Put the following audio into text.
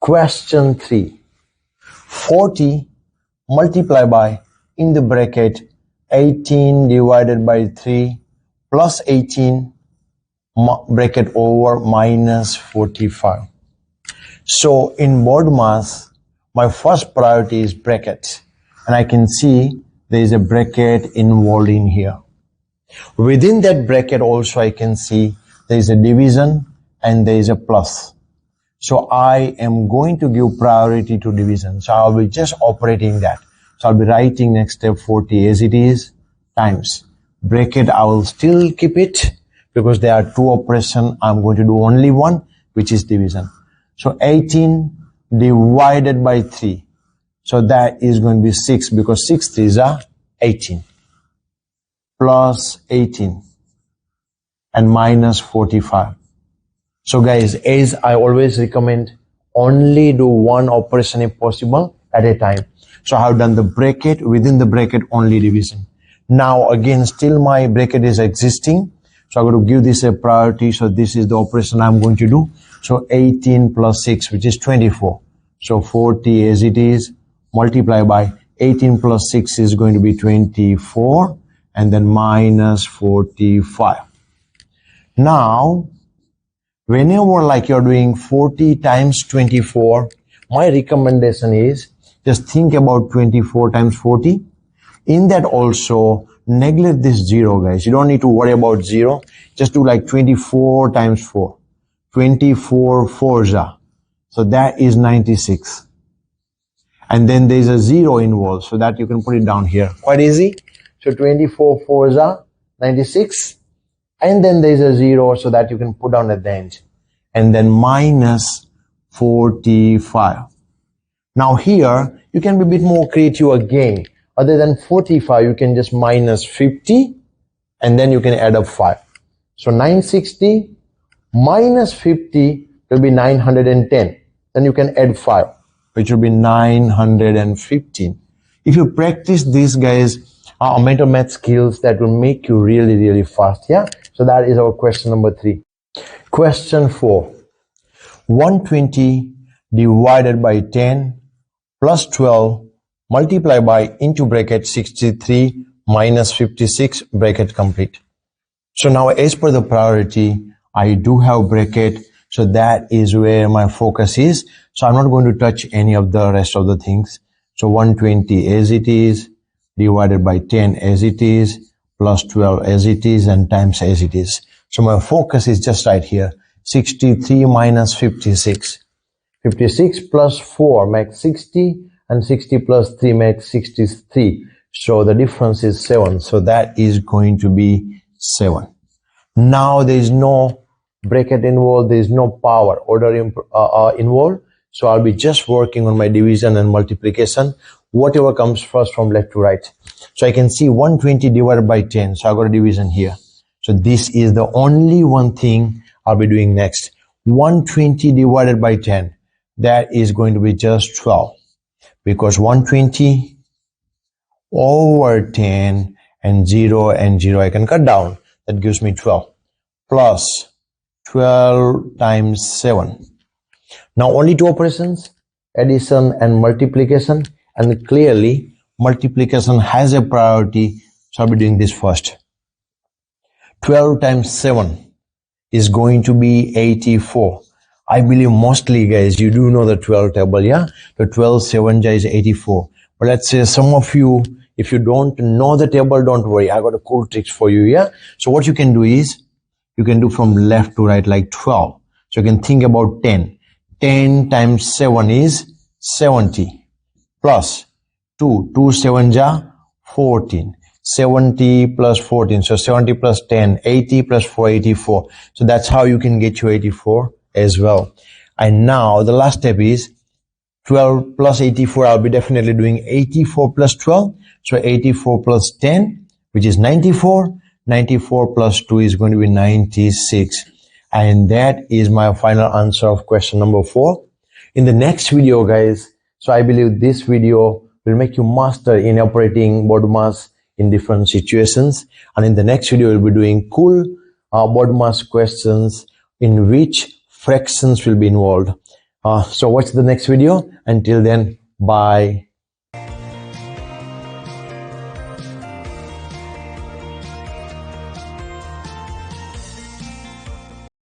Question 3. 40 multiplied by, in the bracket, 18 divided by 3 plus 18 bracket over minus 45. So in BODMAS, my first priority is bracket, and I can see there is a bracket involved in here. Within that bracket also I can see there is a division and there is a plus. So I am going to give priority to division. So I'll be just operating that. So I'll be writing next step 40 as it is times bracket. I will still keep it because there are two operations. I'm going to do only one, which is division. So 18 divided by 3. So that is going to be 6 because 6 3s are 18 plus 18 and minus 45. So guys, as I always recommend, only do one operation if possible at a time. So I have done the bracket, within the bracket only division. Now again, still my bracket is existing. So I'm going to give this a priority. So this is the operation I'm going to do. So 18 plus 6, which is 24. So 40 as it is, multiply by 18 plus 6 is going to be 24, and then minus 45. Now, whenever like you're doing 40 times 24, my recommendation is just think about 24 times 40. In that also, neglect this 0, guys. You don't need to worry about 0. Just do like 24 times 4. 24 4s. So that is 96. And then there's a 0 involved, so that you can put it down here. Quite easy. So 24 4s, 96. And then there's a 0, so that you can put down at the end. And then minus 45. Now here, you can be a bit more creative again. Other than 45, you can just minus 50, and then you can add up 5. So 960 minus 50 will be 910. Then you can add 5, which will be 915. If you practice these, guys, mental math skills, that will make you really, really fast. Yeah. So that is our question number 3. Question 4. 120 divided by 10 plus 12 multiply by into bracket 63 minus 56 bracket complete. So now as per the priority, I do have bracket. So that is where my focus is. So I'm not going to touch any of the rest of the things. So 120 as it is, divided by 10 as it is, plus 12 as it is, and times as it is. So my focus is just right here. 63 minus 56. 56 plus 4 makes 60, and 60 plus 3 makes 63. So the difference is 7. So that is going to be 7. Now there is no bracket involved, there is no power order involved. So I'll be just working on my division and multiplication, whatever comes first from left to right. So I can see 120 divided by 10. So I got a division here. So this is the only one thing I'll be doing next. 120 divided by 10. That is going to be just 12. Because 120 over 10 and 0 and 0 I can cut down. That gives me 12. Plus 12 times 7. Now only two operations, addition and multiplication, and clearly multiplication has a priority, so I'll be doing this first. 12 times 7 is going to be 84. I believe mostly, guys, you do know the 12 table, yeah? The 12 7 is 84. But let's say some of you, if you don't know the table, don't worry. I got a cool tricks for you, yeah? So what you can do is, you can do from left to right like 12. So you can think about 10. 10 times 7 is 70. Plus 2. 2 7s are 14. 70 plus 14. So 70 plus 10. 80 plus 4, 84. So that's how you can get your 84 as well. And now the last step is 12 plus 84. I'll be definitely doing 84 plus 12. So 84 plus 10, which is 94. 94 plus 2 is going to be 96. And that is my final answer of question number 4. In the next video, guys, so I believe this video will make you master in operating BODMAS in different situations. And in the next video, we'll be doing cool BODMAS questions in which fractions will be involved. So watch the next video. Until then, bye.